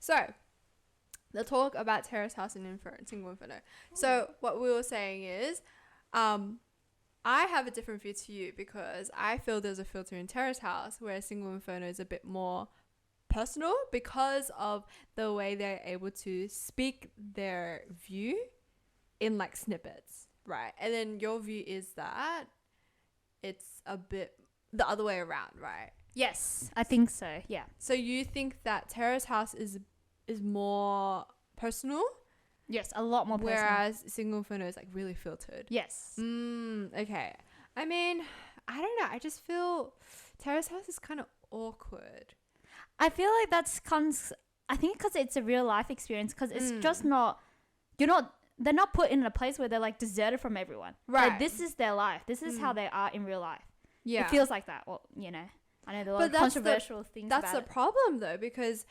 So, the talk about Terrace House and Single Inferno. So, what we were saying is, I have a different view to you because I feel there's a filter in Terrace House, whereas Single Inferno is a bit more personal because of the way they're able to speak their view in like snippets, right? And then your view is that it's a bit the other way around, right? Yes, I think so. Yeah. So you think that Terrace House is more personal? Yes, a lot more personal. Whereas Single Inferno is like really filtered. Yes. Okay. I mean, I don't know. I just feel Terrace House is kind of awkward. I feel like I think because it's a real life experience, because it's just not, they're not put in a place where they're like deserted from everyone. Right. Like, this is their life. This is how they are in real life. Yeah. It feels like that. Well, I know there are a lot of controversial things about it. That's the problem though, because,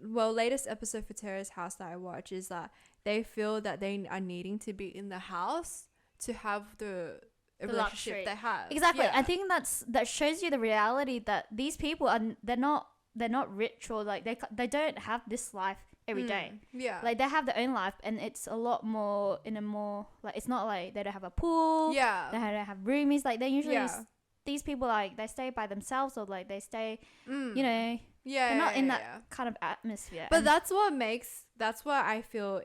latest episode for Terrace House that I watch is that they feel that they are needing to be in the house to have the relationship luxury they have. Exactly. Yeah. I think that shows you the reality that these people they're not rich, or like they don't have this life every day. Yeah. Like, they have their own life, and it's a lot more like, it's not like they don't have a pool. Yeah. They don't have roomies. Like, they usually these people, like, they stay by themselves, or like they stay they're not in that kind of atmosphere. But that's why I feel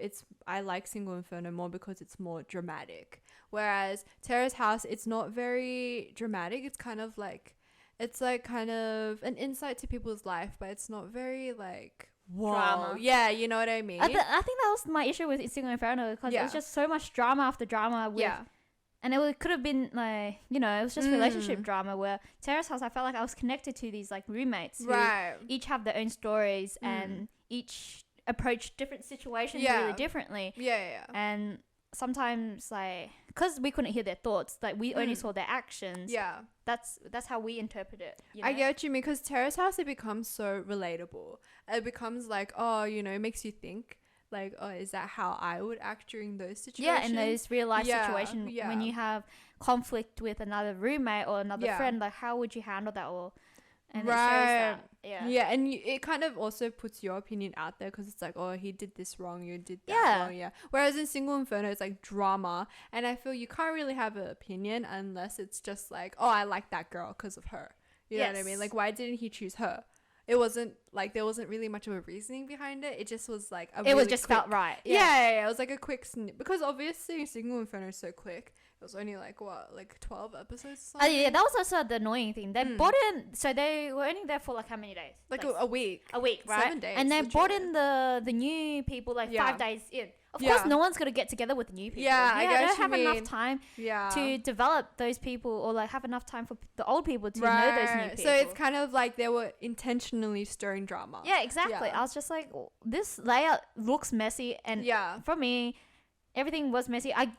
I like Single Inferno more, because it's more dramatic. Whereas Terrace House, it's not very dramatic. It's kind of like, it's like kind of an insight to people's life, but it's not very like drama. Yeah, you know what I mean? I think that was my issue with Single Inferno, because it was just so much drama after drama with and it could have been like, it was just relationship drama, where Terrace House, I felt like I was connected to these like roommates who each have their own stories and each approach different situations really differently. Yeah. And sometimes, like, because we couldn't hear their thoughts, like, we only saw their actions. Yeah. That's how we interpret it. I get what you mean, because Terrace House, it becomes so relatable. It becomes like, it makes you think. Like, oh, is that how I would act during those situations? Yeah, in those real life situations, when you have conflict with another roommate or another friend, like, how would you handle that? And it shows that. Yeah, and it kind of also puts your opinion out there, because it's like, oh, he did this wrong, you did that wrong. Yeah. Whereas in Single Inferno, it's like drama, and I feel you can't really have an opinion unless it's just like, oh, I like that girl because of her. You know what I mean? Like, why didn't he choose her? It wasn't like there wasn't really much of a reasoning behind it. It just was like felt right. Yeah, it was like a quick snip, because obviously Single Inferno is so quick. It was only like 12 episodes or something? Yeah, that was also the annoying thing. They brought in, so they were only there for like how many days? Like a week. A week, right? 7 days. And they brought in the new people like 5 days in. Of course, no one's going to get together with new people. Yeah, I guess don't have enough time to develop those people, or like have enough time for the old people to know those new people. So it's kind of like they were intentionally stirring drama. Yeah, exactly. I was just like, this layout looks messy, and for me, everything was messy. I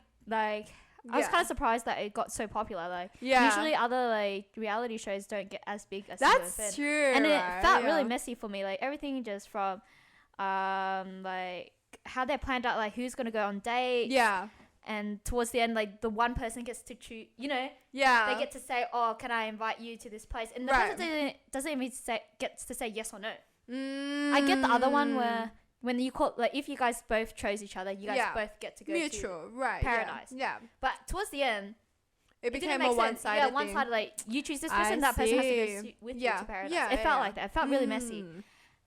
was kind of surprised that it got so popular. Like, usually other like reality shows don't get as big as that's true, and it felt really messy for me. Like, everything just from like how they planned out, like, who's gonna go on dates. Yeah. And towards the end, like, the one person gets to choose, they get to say, oh, can I invite you to this place? And the person doesn't even gets to say yes or no. I get the other one where when you call, like, if you guys both chose each other, you guys both get to go to paradise. Yeah. But towards the end, it became a one-sided thing. Yeah, one-sided, like, you choose this person, that person has to go with you to paradise. Yeah, it felt like that. It felt really messy.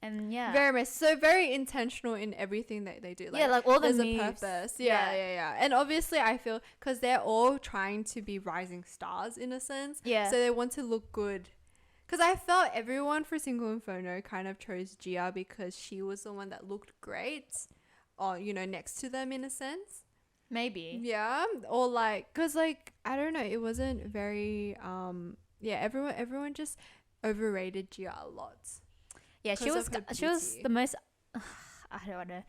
And very messy. So very intentional in everything that they do. Like, like all the there's moves. a purpose. Yeah. And obviously, I feel because they're all trying to be rising stars in a sense. Yeah. So they want to look good. Because I felt everyone for Single Inferno kind of chose Gia because she was the one that looked great, or next to them in a sense. Maybe. Yeah. Or like, because like I don't know, it wasn't very everyone just overrated Gia a lot. Yeah, she was the most. I don't know.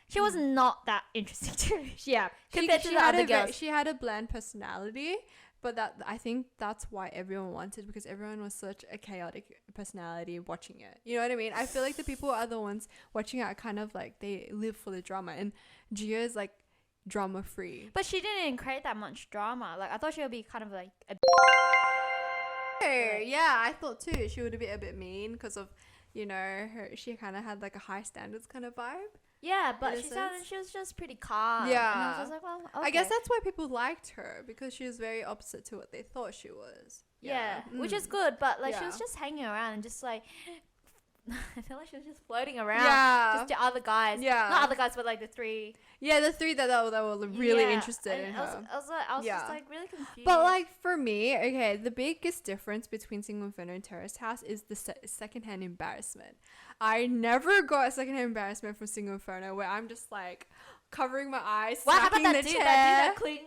She was not that interesting to me. Yeah, compared to the other girls. She had a bland personality, but I think that's why everyone wanted, because everyone was such a chaotic personality watching it. You know what I mean? I feel like the people are the ones watching it are kind of like they live for the drama, and Gia is like drama free. But she didn't create that much drama. Like, I thought she would be kind of like a. Yeah, I thought too. She would be a bit mean because of. you know, she kind of had like a high standards kind of vibe. Yeah, but she was just pretty calm. Yeah. And I was just like, well, okay. I guess that's why people liked her, because she was very opposite to what they thought she was. Yeah. Which is good, but like she was just hanging around and just like I feel like she was just floating around. Yeah. Just to other guys. Yeah. Not other guys, but like the three. Yeah, the three that were really interested in her. I was just like really confused. But like for me, okay, the biggest difference between Single Inferno and Terrace House is the secondhand embarrassment. I never got a secondhand embarrassment from Single Inferno where I'm just like covering my eyes, smacking the chair. That cling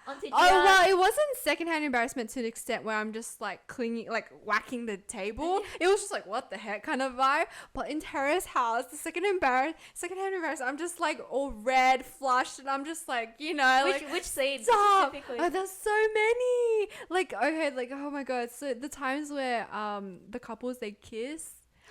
onto well, it wasn't secondhand embarrassment to the extent where I'm just like clinging, like whacking the table. It was just like, what the heck kind of vibe. But in Terrace House, the secondhand embarrassment, I'm just like all red, flushed, and I'm just like, you know, which scene specifically? Oh, there's so many. Like, okay, like, oh my god. So the times where the couples, they kiss,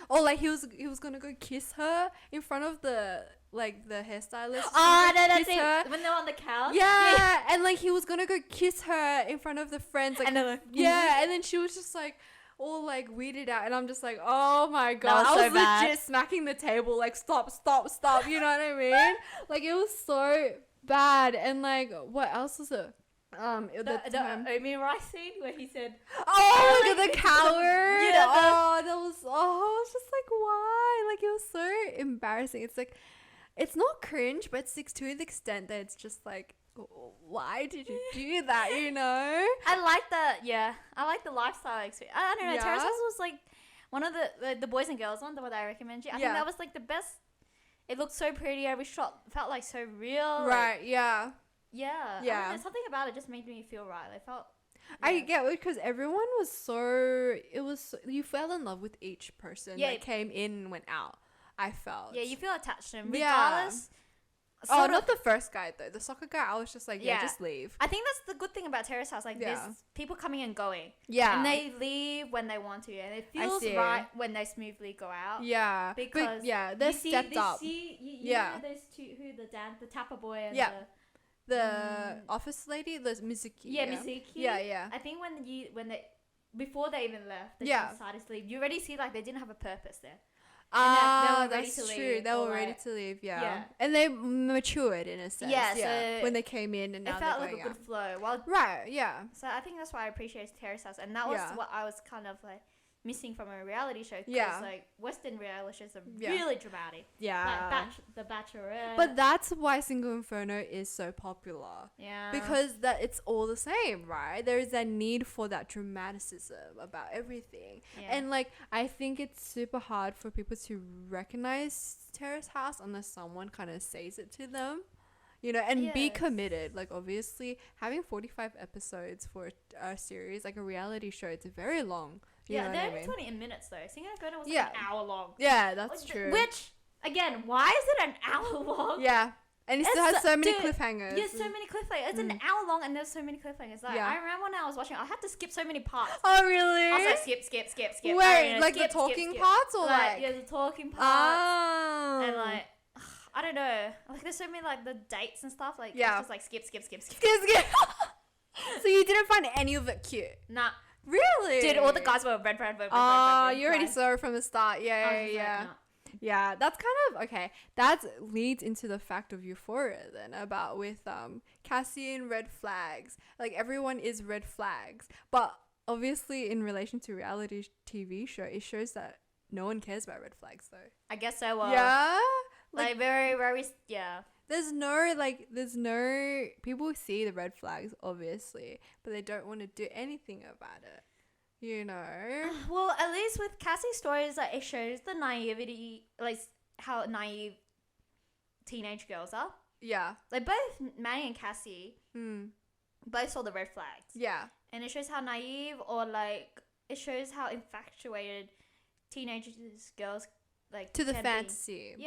or like he was gonna go kiss her in front of the hairstylist. Oh, no, that's it. When they're on the couch. Yeah, and like he was gonna go kiss her in front of the friends. Like, and they're like, yeah, and then she was just like all like weirded out, and I'm just like, oh my god, I was legit smacking the table, like stop, you know what I mean? Like it was so bad. And like what else was it? The Omi Rice scene where he said, "Oh, look at the coward!" I was just like, why? Like it was so embarrassing. It's like, it's not cringe, but it's to the extent that it's just like, why did you do that? You know? I like the lifestyle experience. I don't know. Yeah. Terrace House was like one of the boys and girls one that I recommend you. I think that was like the best. It looked so pretty. Every shot felt like so real. Right. Like, yeah. Yeah. I don't know, something about it just made me feel right. I felt. Yeah. I get it because everyone was so. It was so, you fell in love with each person that came in and went out. I felt. Yeah, you feel attached to them regardless. Oh, not the first guy though. The soccer guy, I was just like, just leave. I think that's the good thing about Terrace House. Like, there's people coming and going. Yeah. And they leave when they want to, and it feels right when they smoothly go out. Yeah. Because they're stepped up. You know those two, the Tapper boy and the office lady, the Mizuki. Yeah, Mizuki. Yeah. I think when they before they even left, they decided to leave. You already see like they didn't have a purpose there. That's true. They were ready to leave, and they matured in a sense. So when they came in, and now it felt like a good flow. So I think that's why I appreciate Terrace House, and that was what I was kind of like missing from a reality show. Because like Western reality shows are really dramatic. Yeah, like The Bachelorette. But that's why Single Inferno is so popular. Yeah, because it's all the same, right? There is that need for that dramaticism about everything, and like I think it's super hard for people to recognize Terrace House unless someone kind of says it to them. You know, and be committed. Like, obviously, having 45 episodes for a series, like a reality show, it's very long. They're only 20 minutes, though. Single Inferno was like an hour long. Yeah, that's true. Which, again, why is it an hour long? Yeah. And it still has so many cliffhangers. Yeah, so many cliffhangers. It's an hour long and there's so many cliffhangers. Like, I remember when I was watching, I had to skip so many parts. Oh, really? I was like, skip. Wait, like the talking parts or like? Yeah, the talking parts. Oh. And like, I don't know. Like, there's so many, like, the dates and stuff. Like, it's just like, skip. So you didn't find any of it cute? Nah. Really? Dude, all the guys were red. You already saw it from the start. Yeah. Yeah, that's kind of, okay. That leads into the fact of Euphoria then, about with Cassie and red flags. Like, everyone is red flags. But obviously, in relation to reality TV show, it shows that no one cares about red flags, though. I guess so. Yeah? Like very, very, There's no, people see the red flags, obviously, but they don't want to do anything about it, you know? Well, at least with Cassie's stories, like, it shows the naivety, like, how naive teenage girls are. Yeah. Like, both Manny and Cassie both saw the red flags. Yeah. And it shows how naive, or, like, it shows how infatuated girls like to the fantasy.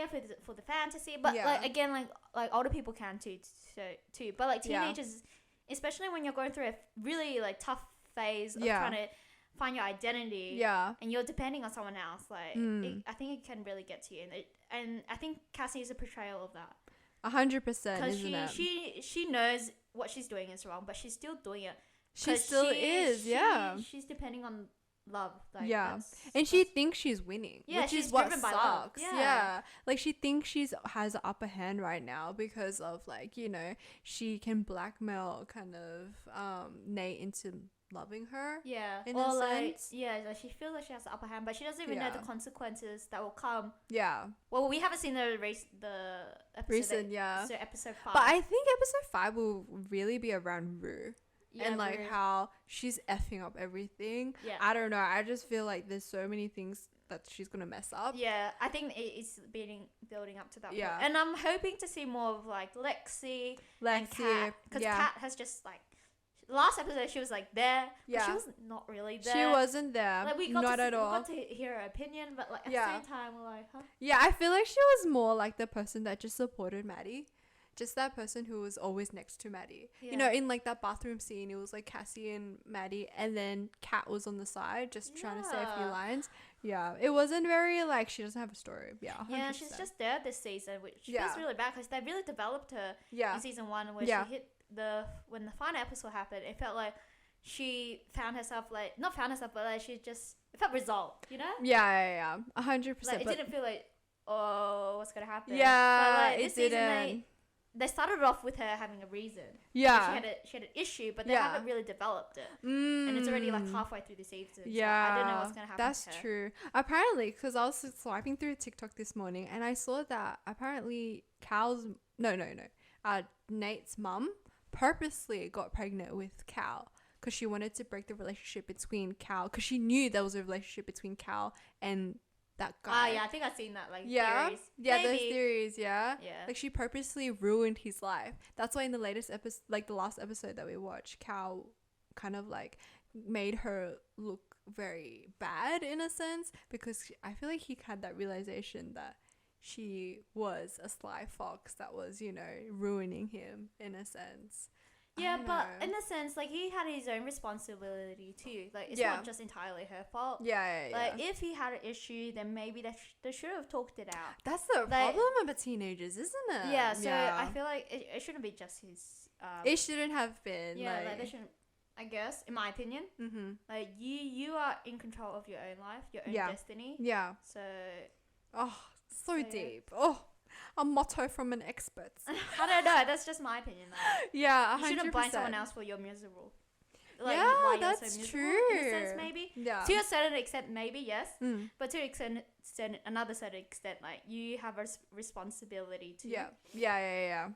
For the fantasy, but like again, like older people can too. But like teenagers, especially when you're going through a really like tough phase of trying to find your identity, and you're depending on someone else, like I think it can really get to you, and I think Cassie is a portrayal of that. 100%, isn't it? She knows what she's doing is wrong, but she's still doing it. She still is. She's depending on love. Like, yeah, and she thinks she's winning, which is what sucks. Yeah, like she thinks has the upper hand right now because of like, you know, she can blackmail kind of Nate into loving her. Yeah, in or a like sense. like she feels like she has the upper hand, but she doesn't even know the consequences that will come. Yeah. Well, we haven't seen the episode. So episode 5. But I think episode 5 will really be around Rue. Yeah, and like Rue. How she's effing up everything. Yeah. I don't know. I just feel like there's so many things that she's gonna mess up. Yeah, I think it's building up to that point. And I'm hoping to see more of like Lexi and Kat, because Kat has just like last episode she was like there, but she was not really there. She wasn't there. Like we got to hear her opinion, but like at the same time we're like, huh? Yeah, I feel like she was more like the person that just supported Maddie. Just that person who was always next to Maddie. Yeah. You know, in like that bathroom scene, it was like Cassie and Maddie, and then Kat was on the side just trying to say a few lines. Yeah, it wasn't very like she doesn't have a story. Yeah, 100%. Yeah, she's just there this season, which feels really bad because they really developed her in season 1, where she hit when the final episode happened. It felt like she found herself, like not found herself, but like she just it felt resolved. You know? Yeah, 100%. Like it didn't feel like, oh, what's gonna happen? Yeah, but like this season they started off with her having a reason. Yeah. She had an issue, but they haven't really developed it. And it's already like halfway through the season. Yeah. So I don't know what's going to happen. That's true. Apparently, because I was swiping through TikTok this morning and I saw that apparently Nate's mum purposely got pregnant with Cal because she wanted to break the relationship between Cal, because she knew there was a relationship between Cal and that guy. Yeah, I think I've seen that, like, theories. Yeah, maybe. Those theories, yeah. Like, she purposely ruined his life. That's why in the latest episode, like, the last episode that we watched, Cal kind of, like, made her look very bad, in a sense, because I feel like he had that realization that she was a sly fox that was, you know, ruining him, in a sense. Yeah, but in a sense, like, he had his own responsibility too. Like, it's not just entirely her fault. Yeah. Like, if he had an issue, then maybe they should have talked it out. That's the problem about teenagers, isn't it? Yeah, so I feel like it shouldn't be just his... it shouldn't have been. Yeah, like they shouldn't... I guess, in my opinion. Mm-hmm. Like, you are in control of your own life, your own destiny. Yeah. So... Oh, so deep. Oh... A motto from an expert. I don't know. That's just my opinion. Though. Yeah, 100%. You shouldn't blame someone else for your miserable. Like, yeah, that's so true. In a sense, maybe. Yeah. To a certain extent, maybe yes. But to another certain extent, like you have a responsibility to. Yeah.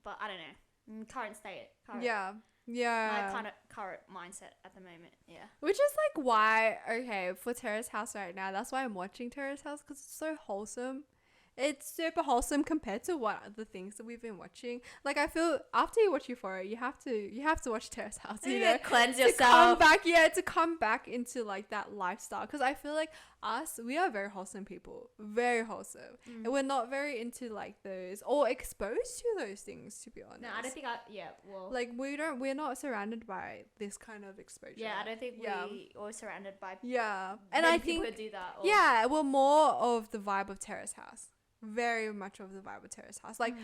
But I don't know. Current state. Yeah. My kind of current mindset at the moment. Yeah. Which is like why for Terrace House right now. That's why I'm watching Terrace House, because it's so wholesome. It's super wholesome compared to what the things that we've been watching. Like, I feel after you watch Euphoria, you have to watch Terrace House. You know, cleanse yourself. To come back into like that lifestyle. Because I feel like we are very wholesome people, very wholesome, and we're not very into like those or exposed to those things. To be honest, no, I don't think like we're not surrounded by this kind of exposure. Yeah, I don't think we're surrounded by. Yeah, and I think people do that. We're more of the vibe of Terrace House. Very much of the vibe of Terrace House, like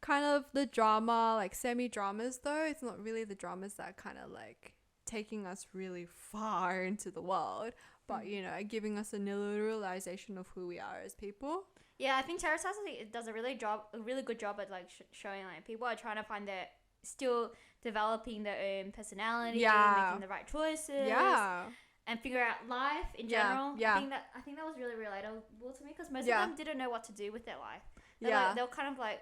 kind of the drama, like semi-dramas though. It's not really the dramas that kind of like taking us really far into the world, but you know, giving us a realization of who we are as people. Yeah, I think Terrace House does a really good job at like showing like people are trying to find their still developing their own personality, making the right choices. Yeah. And figure out life in general. Yeah. I think that was really relatable to me, because most of them didn't know what to do with their life. They were kind of like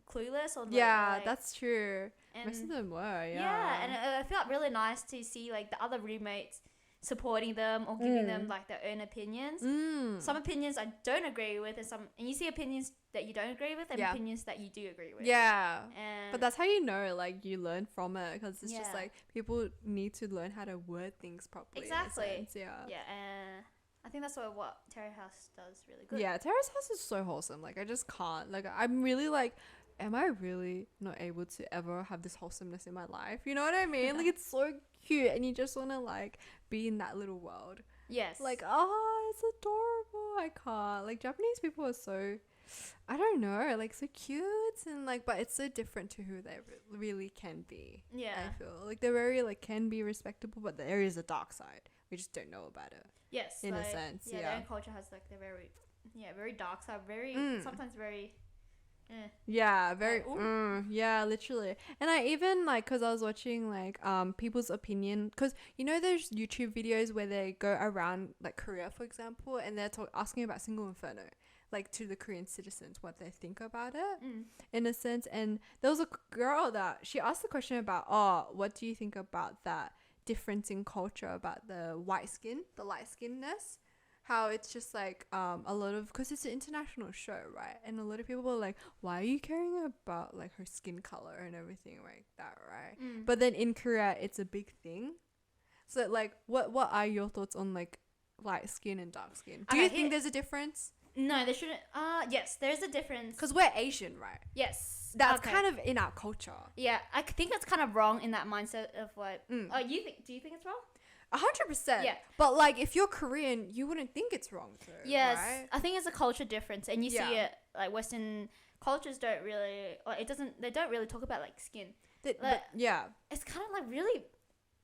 clueless or like, that's true. Most of them were. Yeah, and it felt really nice to see like the other roommates supporting them or giving them like their own opinions. Some opinions I don't agree with, and you see opinions that you don't agree with and opinions that you do agree with. Yeah. But that's how you know, like, you learn from it, because it's just like people need to learn how to word things properly. Exactly. Yeah. And I think that's what Terrace House does really good. Yeah, Terrace House is so wholesome. Like, I just can't. Like, I'm really like, am I really not able to ever have this wholesomeness in my life? You know what I mean? Like, it's so cute, and you just want to like be in that little world. Yes. Like, it's adorable. I can't. Like, Japanese people are so, I don't know, like so cute, and like, but it's so different to who they really can be. Yeah. I feel like they're very like can be respectable, but there is a dark side. We just don't know about it. Yes. In a sense, yeah. Their own culture has like the very dark side, sometimes very. Yeah, very. Yeah, literally. And I even like, cause I was watching like people's opinion, cause you know there's YouTube videos where they go around like Korea, for example, and they're asking about Single Inferno, like to the Korean citizens what they think about it, in a sense. And there was a girl that she asked the question about, what do you think about that difference in culture about the white skin, the light skinness? How it's just like a lot of, because it's an international show, right? And a lot of people were like, why are you caring about like her skin color and everything like that, right? But then in Korea it's a big thing. So like what are your thoughts on like light skin and dark skin? Do you think there's a difference? No, there shouldn't. Yes, there's a difference. Because we're Asian, right? Yes. That's kind of in our culture. Yeah, I think that's kind of wrong in that mindset of like, do you think it's wrong? 100%. Yeah. But like if you're Korean, you wouldn't think it's wrong too. Yes. Right? I think it's a culture difference, and you see it like Western cultures don't really, or they don't really talk about like skin. But it's kind of like really.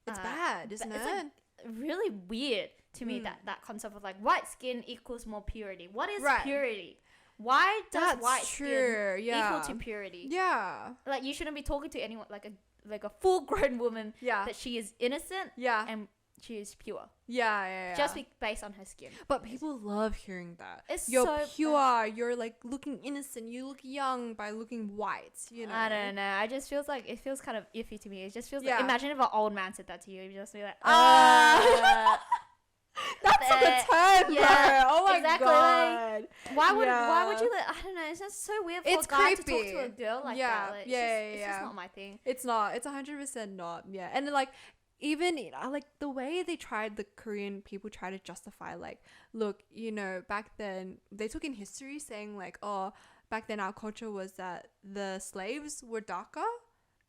It's bad, isn't it? It's like really weird to me that concept of like white skin equals more purity. What is purity? Why does white skin equal to purity? Yeah. Like you shouldn't be talking to anyone like a full grown woman that she is innocent and she is pure. Yeah. Just based on her skin. But people love hearing that. You're so pure. You're like looking innocent. You look young by looking white. You know. I don't know. I just feels like it feels kind of iffy to me. It just feels like, imagine if an old man said that to you. You'd just be like, that's a good term, bro. Oh my god. Like, why would you? I don't know. It's just so weird for a guy to talk to a girl like that. Like, it's just not my thing. It's not. It's 100% not. Yeah, and like. Even like the way the Korean people try to justify, like, look, you know, back then they took in history saying like, back then our culture was that the slaves were darker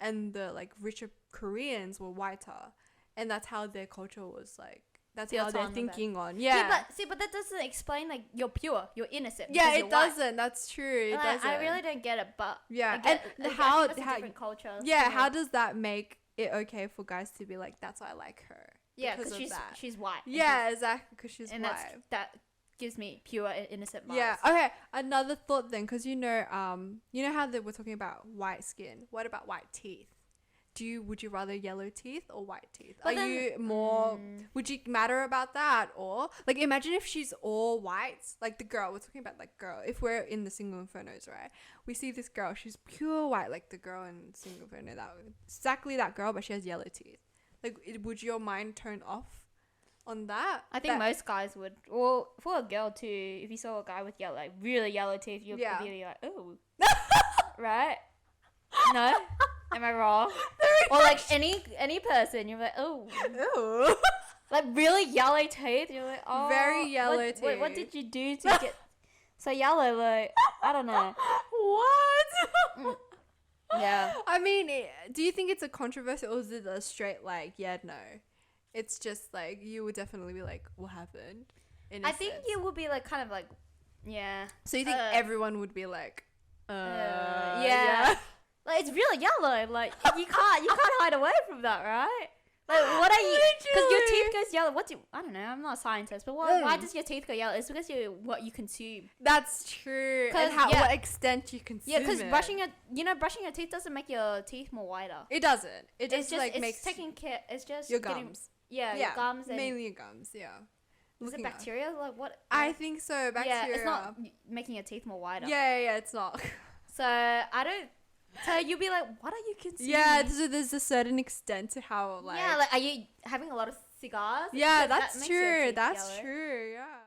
and the like richer Koreans were whiter, and that's how their culture was like. That's how they're thinking on. Yeah. But that doesn't explain like you're pure, you're innocent. Yeah, it doesn't. That's true. It doesn't. I really don't get it, but and how different culture. Yeah, how does that make it okay for guys to be like, that's why I like her? Yeah, because she's white. Yeah, exactly, because she's white. That gives me pure and innocent vibes. Yeah. Okay. Another thought then, because you know how we're talking about white skin. What about white teeth? Would you rather yellow teeth or white teeth? Would you matter about that? Or like, imagine if she's all white, like the girl, we're talking about like girl. If we're in the Single Infernos, right? We see this girl, she's pure white, like the girl in Single Inferno, exactly that girl, but she has yellow teeth. Like, would your mind turn off on that? I think most guys would. Well, for a girl too, if you saw a guy with like really yellow teeth, you'd be like, oh, right? No. Am I wrong? Or like any person, you're like, oh, ew. Like really yellow teeth. You're like, oh, very yellow teeth. Wait, what did you do to get so yellow? Like, I don't know. What? Yeah. I mean, do you think it's a controversy, or is it a straight like, yeah, no? It's just like you would definitely be like, what happened? I think you would be like kind of like, yeah. So you think everyone would be like, yeah. Like, it's really yellow. Like, you can't hide away from that, right? Like, what are you? Because your teeth goes yellow. I don't know. I'm not a scientist, but why does your teeth go yellow? It's because what you consume. That's true. And what extent you consume. Yeah, because brushing your teeth doesn't make your teeth more whiter. It doesn't. It just like makes taking care. It's just your gums. Your gums. And mainly your gums. Yeah. Is it bacteria? Like what? I think so. Bacteria. Yeah, it's not making your teeth more whiter. Yeah, it's not. So I don't. So you'll be like, what are you consuming? Yeah, so there's a certain extent to how like. Yeah, like are you having a lot of cigars? Yeah, that's true. That's true. Yeah.